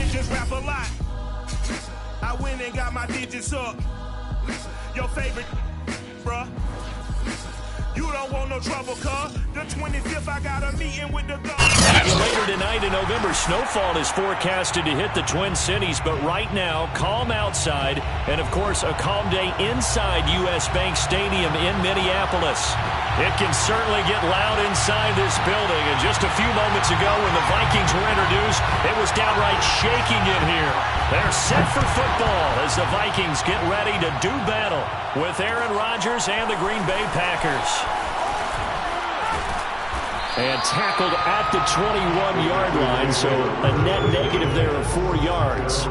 just rap a lot. I went and got my digits up. Your favorite, bruh. You don't want no trouble, cuz. The 25th, I got a meeting with the Later tonight in November, snowfall is forecasted to hit the Twin Cities, but right now, calm outside, and of course, a calm day inside U.S. Bank Stadium in Minneapolis. It can certainly get loud inside this building, and just a few moments ago when the Vikings were introduced, it was downright shaking in here. They're set for football as the Vikings get ready to do battle with Aaron Rodgers and the Green Bay Packers. And tackled at the 21-yard line, so a net negative there of 4 yards.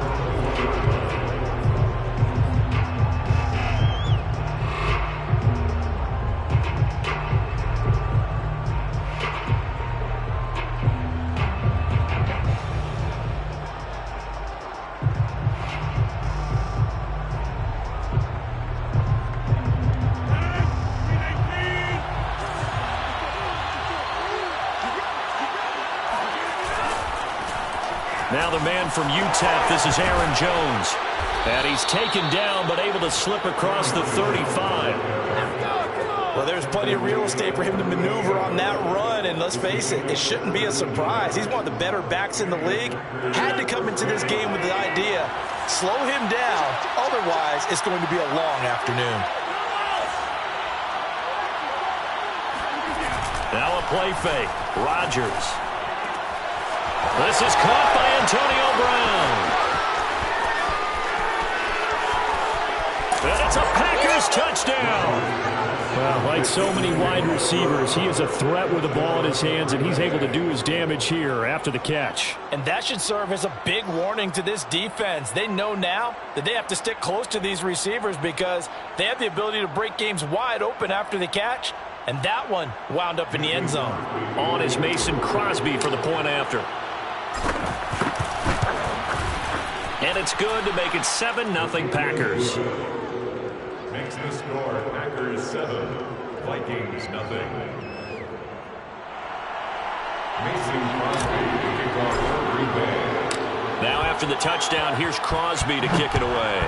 Now the man from UTEP, this is Aaron Jones. And he's taken down, but able to slip across the 35. Well, there's plenty of real estate for him to maneuver on that run, and let's face it, it shouldn't be a surprise. He's one of the better backs in the league. Had to come into this game with the idea, slow him down, otherwise it's going to be a long afternoon. Now a play fake. Rodgers. This is caught by Antonio Brown. And it's a Packers touchdown. Well, like so many wide receivers, he is a threat with the ball in his hands, and he's able to do his damage here after the catch. And that should serve as a big warning to this defense. They know now that they have to stick close to these receivers because they have the ability to break games wide open after the catch. And that one wound up in the end zone. On is Mason Crosby for the point after. And it's good to make it 7-0 Packers. Makes the score Packers 7, Vikings 0. Mason Crosby to kick off for Green Bay. Now after the touchdown, here's Crosby to kick it away.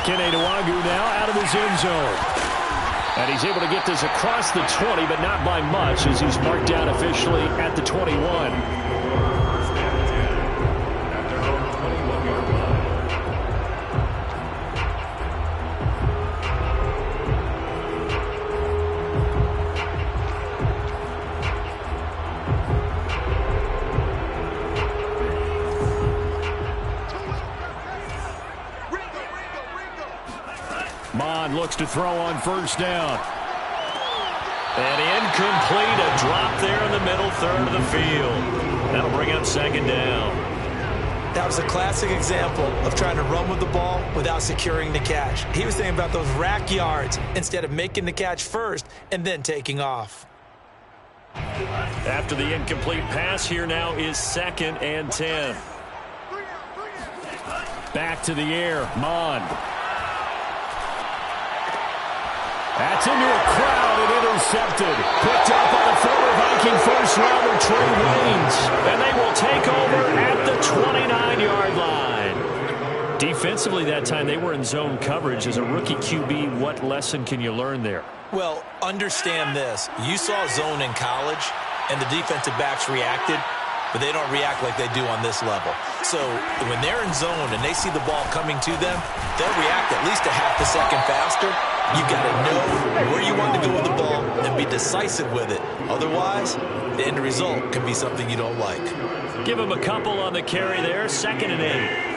Kene Nwangwu now out of his end zone. And he's able to get this across the 20, but not by much as he's marked down officially at the 21. Looks to throw on first down. And incomplete. A drop there in the middle third of the field. That'll bring up second down. That was a classic example of trying to run with the ball without securing the catch. He was thinking about those rack yards instead of making the catch first and then taking off. After the incomplete pass, here now is 2nd and 10. Back to the air. Mond. That's into a crowd and intercepted. Picked up by the former Viking first-rounder Trey Waynes. And they will take over at the 29-yard line. Defensively that time, they were in zone coverage. As a rookie QB, what lesson can you learn there? Well, understand this. You saw zone in college, and the defensive backs reacted, but they don't react like they do on this level. So when they're in zone and they see the ball coming to them, they'll react at least a half a second faster. You got to know where you want to go with the ball and be decisive with it. Otherwise, the end result could be something you don't like. Give him a couple on the carry there. 2nd and 8.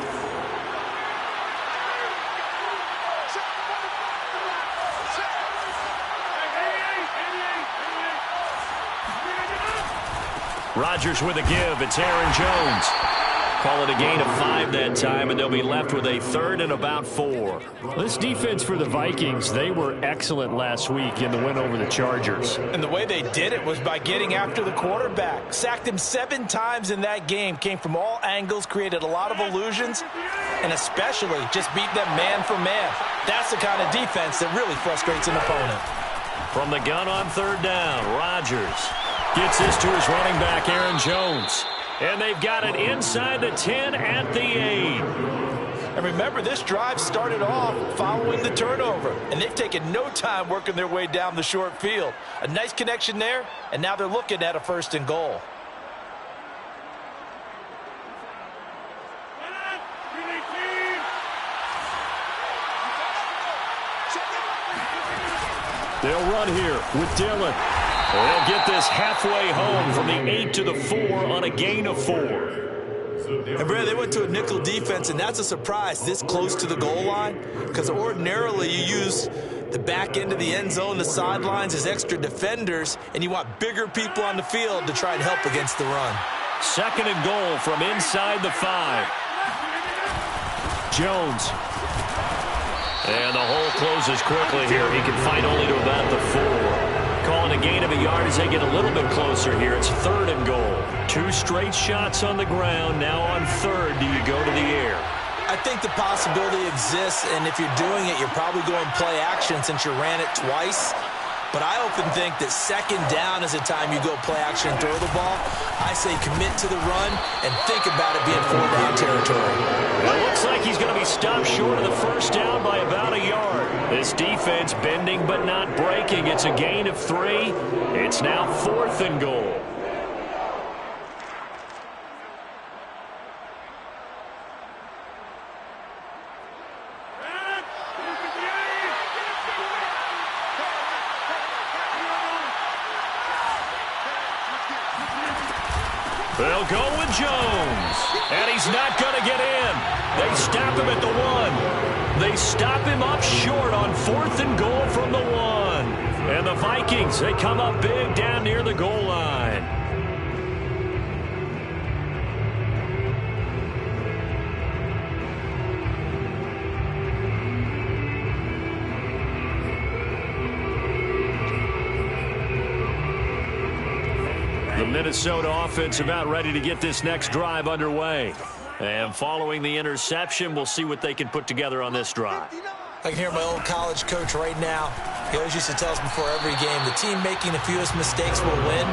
Rodgers with a give. It's Aaron Jones. Call it a gain of 5 that time, and they'll be left with a 3rd and about 4. This defense for the Vikings, they were excellent last week in the win over the Chargers. And the way they did it was by getting after the quarterback. Sacked him 7 times in that game. Came from all angles, created a lot of illusions, and especially just beat them man for man. That's the kind of defense that really frustrates an opponent. From the gun on 3rd down, Rodgers. Gets this to his running back, Aaron Jones. And they've got it inside the 10 at the 8. And remember, this drive started off following the turnover. And they've taken no time working their way down the short field. A nice connection there, and now they're looking at a 1st and goal. They'll run here with Dillon. They'll get this halfway home from the 8 to the 4 on a gain of 4. And Brad, they went to a nickel defense, and that's a surprise this close to the goal line, because ordinarily you use the back end of the end zone, the sidelines as extra defenders, and you want bigger people on the field to try and help against the run. 2nd and goal from inside the 5. Jones. And the hole closes quickly here. He can fight only to about the 4. Calling a gain of a yard as they get a little bit closer here. It's 3rd and goal. 2 straight shots on the ground. Now on 3rd, do you go to the air? I think the possibility exists, and if you're doing it, you're probably going play action since you ran it twice. But I often think that 2nd down is the time you go play action and throw the ball. I say commit to the run and think about it being 4th down territory. Well, it looks like he's going to be stopped short of the 1st down by about a yard. This defense bending but not breaking. It's a gain of 3. It's now 4th and goal. They'll go with Jones, and he's not going to get in. They stop him at the 1. They stop him up short on 4th and goal from the 1. And the Vikings, they come up big down near the goal line. The Minnesota offense about ready to get this next drive underway. And following the interception, we'll see what they can put together on this drive. I can hear my old college coach right now. He always used to tell us before every game, the team making the fewest mistakes will win.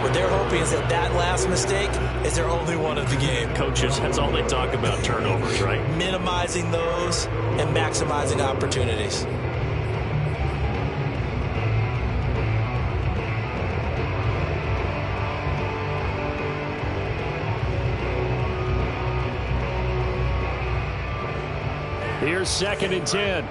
What they're hoping is that that last mistake is their only one of the game. Coaches, that's all they talk about, turnovers, right? Minimizing those and maximizing opportunities. Here's 2nd and 10.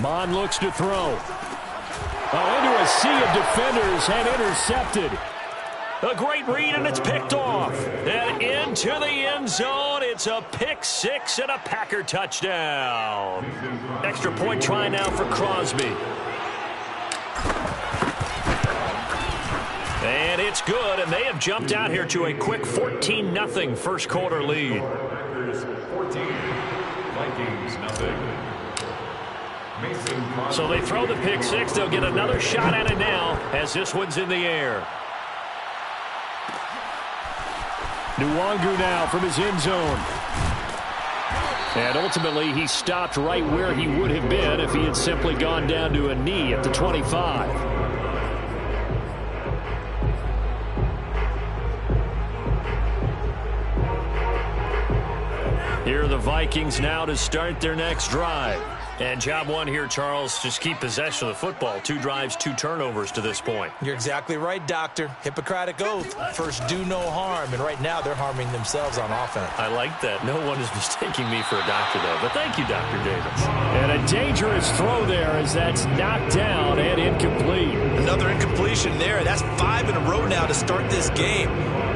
Mon looks to throw. Into a sea of defenders and intercepted. A great read, and it's picked off. And into the end zone. It's a pick 6 and a Packer touchdown. Extra point try now for Crosby. And it's good, and they have jumped out here to a quick 14-0 first quarter lead. Packers 14, Vikings nothing. So they throw the pick 6. They'll get another shot at it now as this one's in the air. Nwangu now from his end zone. And ultimately, he stopped right where he would have been if he had simply gone down to a knee at the 25. Here are the Vikings now to start their next drive. And job one here, Charles, just keep possession of the football. 2 drives, 2 turnovers to this point. You're exactly right, Doctor. Hippocratic oath. First, do no harm. And right now, they're harming themselves on offense. I like that. No one is mistaking me for a doctor, though. But thank you, Dr. Davis. And a dangerous throw there as that's knocked down and incomplete. Another incompletion there. That's 5 in a row now to start this game.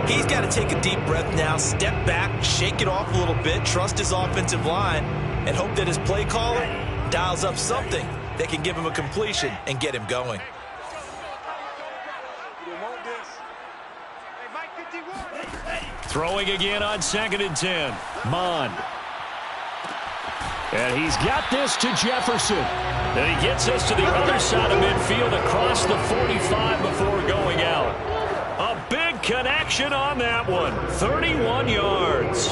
He's got to take a deep breath now, step back, shake it off a little bit, trust his offensive line, and hope that his play caller dials up something that can give him a completion and get him going. Throwing again on 2nd and 10. Mond. And he's got this to Jefferson. And he gets this to the other side of midfield across the 45 before going out. A big connection on that one. 31 yards.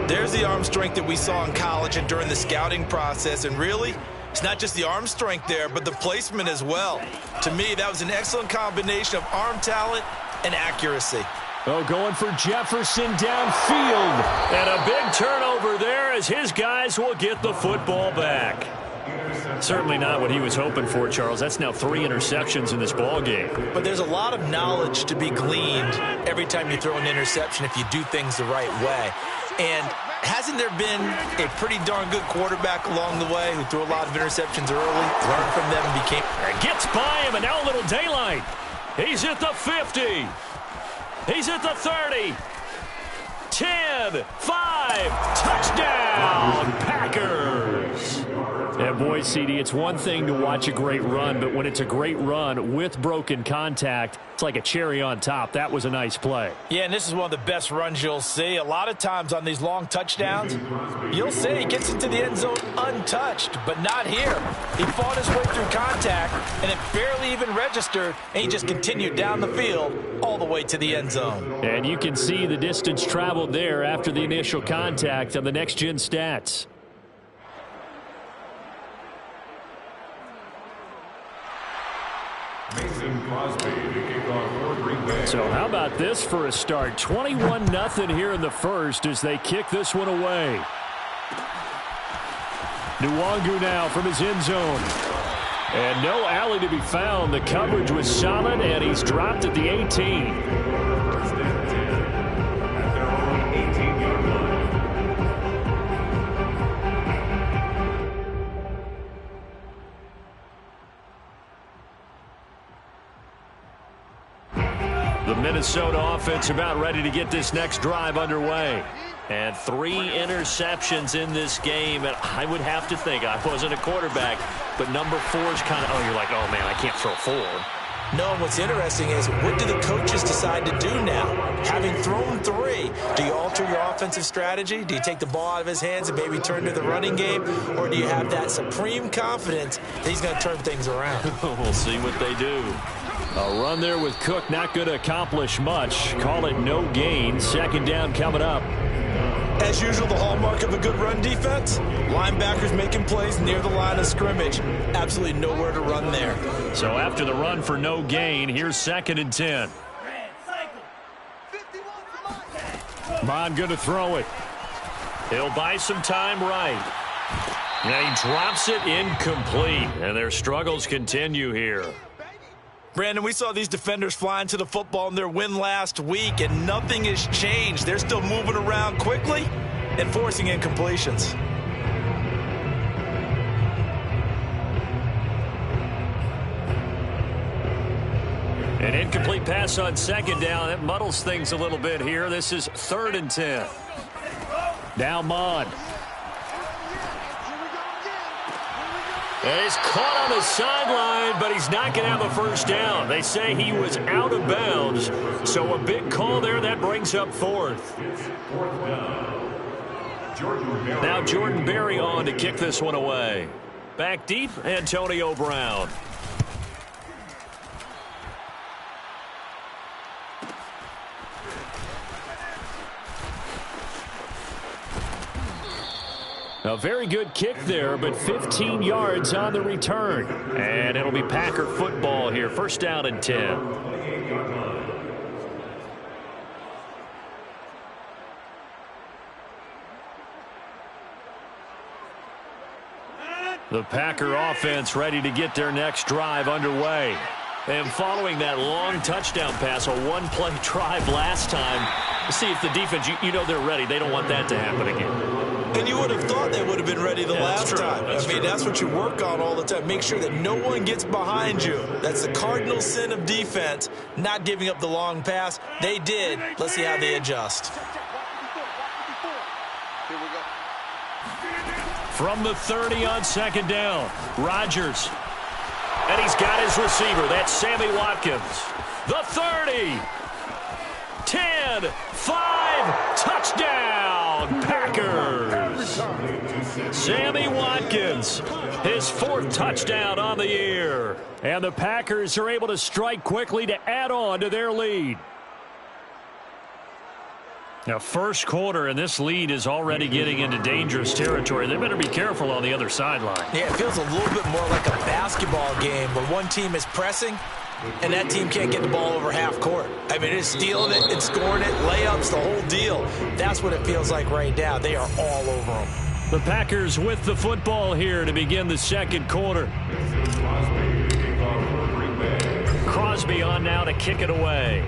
There's the arm strength that we saw in college and during the scouting process. And really, it's not just the arm strength there, but the placement as well. To me, that was an excellent combination of arm talent and accuracy. Oh, going for Jefferson downfield. And a big turnover there as his guys will get the football back. Certainly not what he was hoping for, Charles. That's now 3 interceptions in this ball game. But there's a lot of knowledge to be gleaned every time you throw an interception if you do things the right way. And hasn't there been a pretty darn good quarterback along the way who threw a lot of interceptions early, learned from them, and became... Gets by him, and now a little daylight. He's at the 50. He's at the 30. 10, 5, touchdown, Packers. And boy, CD, it's one thing to watch a great run, but when it's a great run with broken contact, it's like a cherry on top. That was a nice play. Yeah, and this is one of the best runs you'll see. A lot of times on these long touchdowns, you'll see he gets into the end zone untouched, but not here. He fought his way through contact, and it barely even registered, and he just continued down the field all the way to the end zone. And you can see the distance traveled there after the initial contact on the next-gen stats. So how about this for a start? 21-0 here in the first as they kick this one away. Nwangu now from his end zone. And no alley to be found. The coverage was solid, and he's dropped at the 18. The Minnesota offense about ready to get this next drive underway. And 3 interceptions in this game. And I would have to think, I wasn't a quarterback, but number 4 is kind of, you're like, oh, man, I can't throw 4. No, and what's interesting is, what do the coaches decide to do now? Having thrown 3, do you alter your offensive strategy? Do you take the ball out of his hands and maybe turn to the running game? Or do you have that supreme confidence that he's going to turn things around? We'll see what they do. A run there with Cook, not going to accomplish much. Call it no gain. 2nd down coming up. As usual, the hallmark of a good run defense, linebackers making plays near the line of scrimmage. Absolutely nowhere to run there. So after the run for no gain, here's 2nd and 10. Bond going to throw it. He'll buy some time right. And he drops it incomplete. And their struggles continue here. Brandon, we saw these defenders flying to the football in their win last week, and nothing has changed. They're still moving around quickly and forcing incompletions. An incomplete pass on 2nd down. That muddles things a little bit here. This is 3rd and 10. Now Mond. And he's caught on the sideline, but he's not going to have a first down. They say he was out of bounds. So a big call there. That brings up 4th. Now Jordan Berry on to kick this one away. Back deep, Antonio Brown. A very good kick there, but 15 yards on the return. And it'll be Packer football here. 1st down and 10. The Packer offense ready to get their next drive underway. And following that long touchdown pass, a 1-play drive last time, see if the defense, you know they're ready. They don't want that to happen again. And you would have thought they would have been ready the last time. That's what you work on all the time. Make sure that no one gets behind you. That's the cardinal sin of defense, not giving up the long pass. They did. Let's see how they adjust. From the 30 on 2nd down, Rodgers. And he's got his receiver. That's Sammy Watkins. The 30. 10, 5, touchdown, Packers. Sammy Watkins, his 4th touchdown on the year. And the Packers are able to strike quickly to add on to their lead. Now, first quarter, and this lead is already getting into dangerous territory. They better be careful on the other sideline. Yeah, it feels a little bit more like a basketball game where one team is pressing and that team can't get the ball over half court. I mean, it's stealing it, it's scoring it, layups, the whole deal. That's what it feels like right now. They are all over them. The Packers with the football here to begin the second quarter. Crosby on now to kick it away.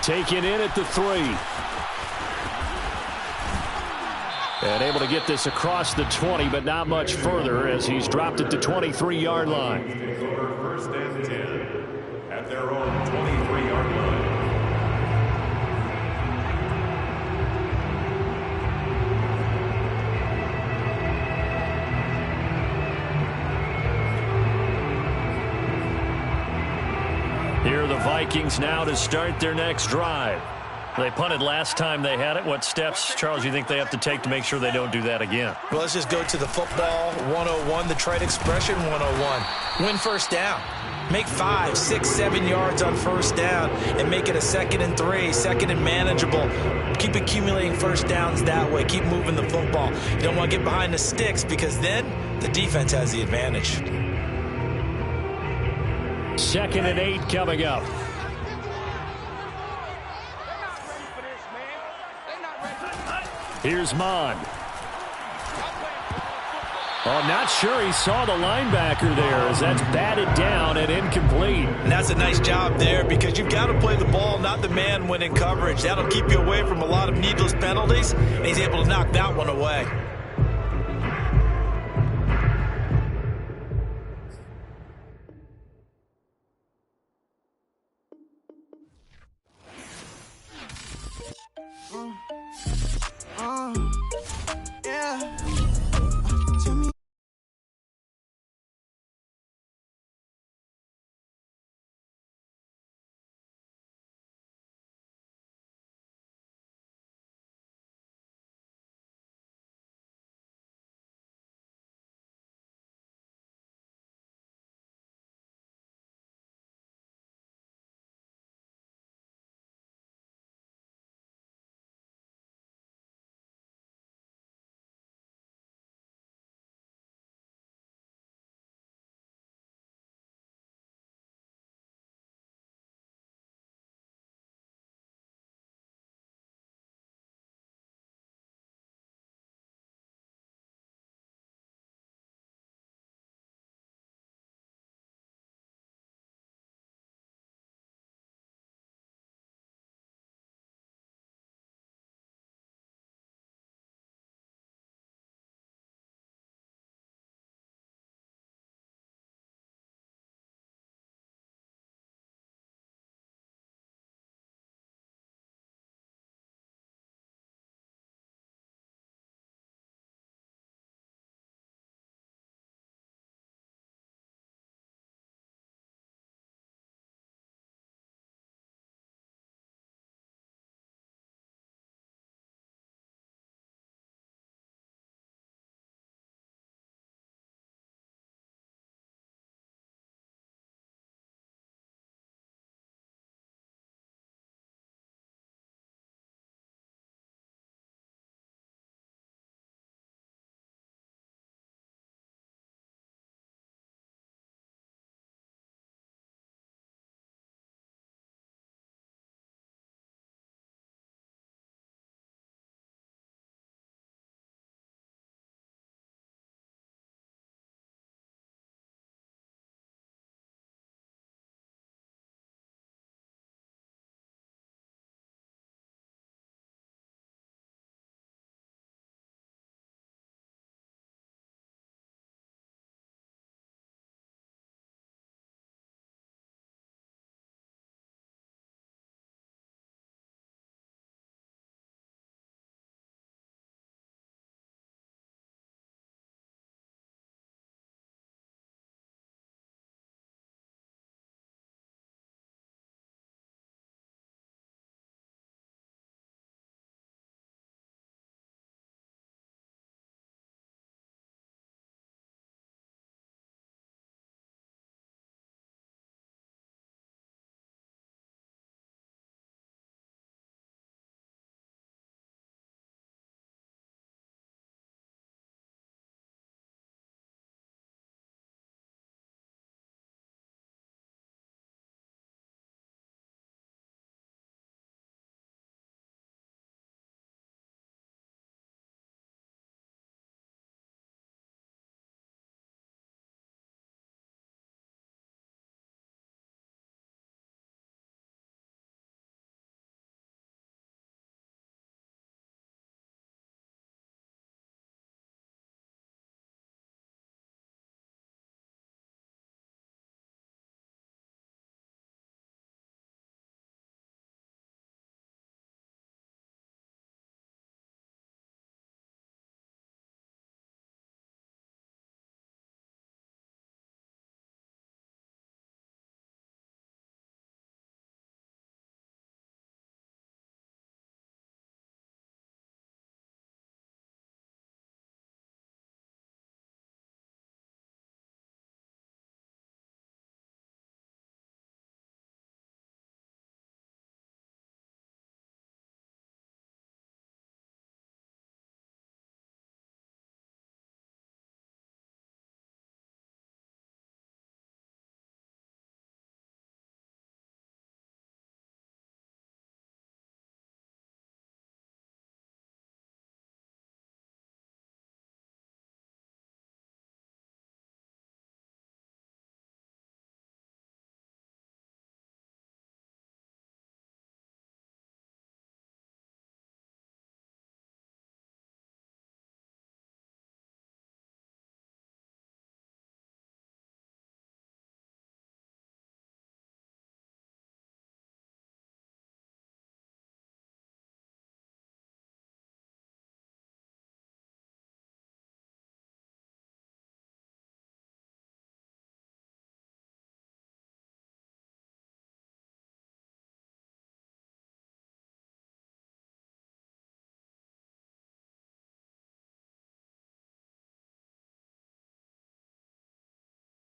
Taken in at the 3. And able to get this across the 20, but not much further as he's dropped it to 23-yard line. First and 10 at their own 23-yard line. Here are the Vikings now to start their next drive. They punted last time they had it. What steps, Charles, you think they have to take to make sure they don't do that again? Well, let's just go to the football 101, the trade expression 101. Win first down. Make 5, 6, 7 yards on first down and make it a 2nd and 3, 2nd and manageable. Keep accumulating first downs that way. Keep moving the football. You don't want to get behind the sticks because then the defense has the advantage. 2nd and 8 coming up. Here's Mond. Oh, not sure he saw the linebacker there as that's batted down and incomplete. And that's a nice job there because you've got to play the ball, not the man when in coverage. That'll keep you away from a lot of needless penalties, and he's able to knock that one away.